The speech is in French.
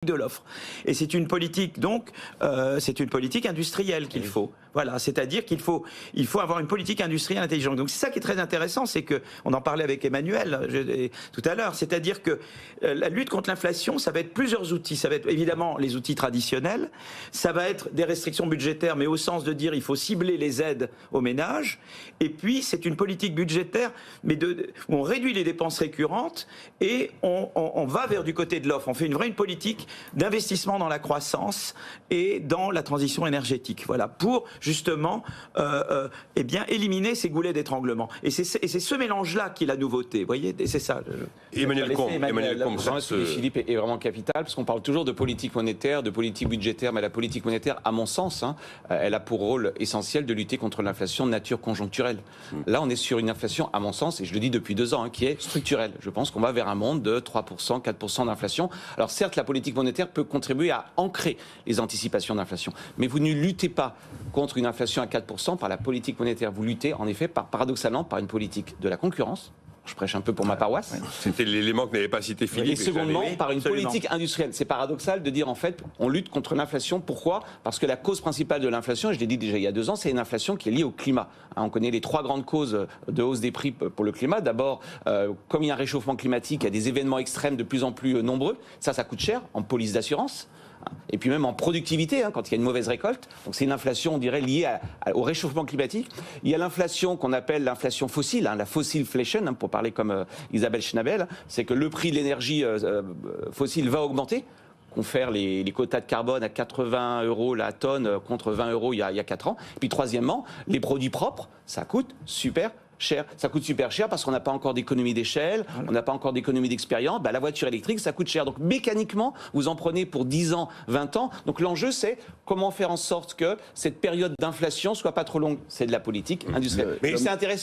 de l'offre. Et c'est une politique, donc, c'est une politique industrielle qu'il faut. Voilà, c'est-à-dire qu'il faut avoir une politique industrielle intelligente. Donc c'est ça qui est très intéressant, c'est que, on en parlait avec Emmanuel tout à l'heure, c'est-à-dire que la lutte contre l'inflation, ça va être plusieurs outils. Ça va être évidemment les outils traditionnels, ça va être des restrictions budgétaires, mais au sens de dire il faut cibler les aides aux ménages, et puis c'est une politique budgétaire, mais où on réduit les dépenses récurrentes et on va vers du côté de l'offre. On fait une vraie politique d'investissement dans la croissance et dans la transition énergétique. Voilà, pour justement eh bien, éliminer ces goulets d'étranglement. Et c'est ce mélange-là qui est la nouveauté. Vous voyez, et c'est ça. Emmanuel Combe, Philippe est vraiment capital, parce qu'on parle toujours de politique monétaire, de politique budgétaire, mais la politique monétaire, à mon sens, elle a pour rôle essentiel de lutter contre l'inflation de nature conjoncturelle. Là, on est sur une inflation, à mon sens, et je le dis depuis 2 ans, qui est structurelle. Je pense qu'on va vers un monde de 3%, 4% d'inflation. Alors certes, la politique monétaire peut contribuer à ancrer les anticipations d'inflation, mais vous ne luttez pas contre une inflation à 4% par la politique monétaire. Vous luttez, en effet, paradoxalement, par une politique de la concurrence. Je prêche un peu pour ma paroisse. C'était l'élément que n'avait pas cité Philippe. Et secondement, par une absolument. politique industrielle. C'est paradoxal de dire, en fait, on lutte contre l'inflation. Pourquoi ? Parce que la cause principale de l'inflation, et je l'ai dit déjà il y a 2 ans, c'est une inflation qui est liée au climat. On connaît les 3 grandes causes de hausse des prix pour le climat. D'abord, comme il y a un réchauffement climatique, il y a des événements extrêmes de plus en plus nombreux. Ça coûte cher en police d'assurance. Et puis même en productivité, quand il y a une mauvaise récolte. Donc c'est une inflation, on dirait, liée au réchauffement climatique. Il y a l'inflation qu'on appelle l'inflation fossile, la fossilflation, pour parler comme Isabelle Schnabel. C'est que le prix de l'énergie fossile va augmenter. Confère les quotas de carbone à 80 € la tonne contre 20 € il y a 4 ans. Et puis troisièmement, les produits propres, ça coûte super cher. Ça coûte super cher parce qu'on n'a pas encore d'économie d'échelle, on n'a pas encore d'économie d'expérience. La voiture électrique, ça coûte cher. Donc mécaniquement, vous en prenez pour 10 ans, 20 ans. Donc l'enjeu, c'est comment faire en sorte que cette période d'inflation soit pas trop longue. C'est de la politique industrielle. Mais c'est intéressant.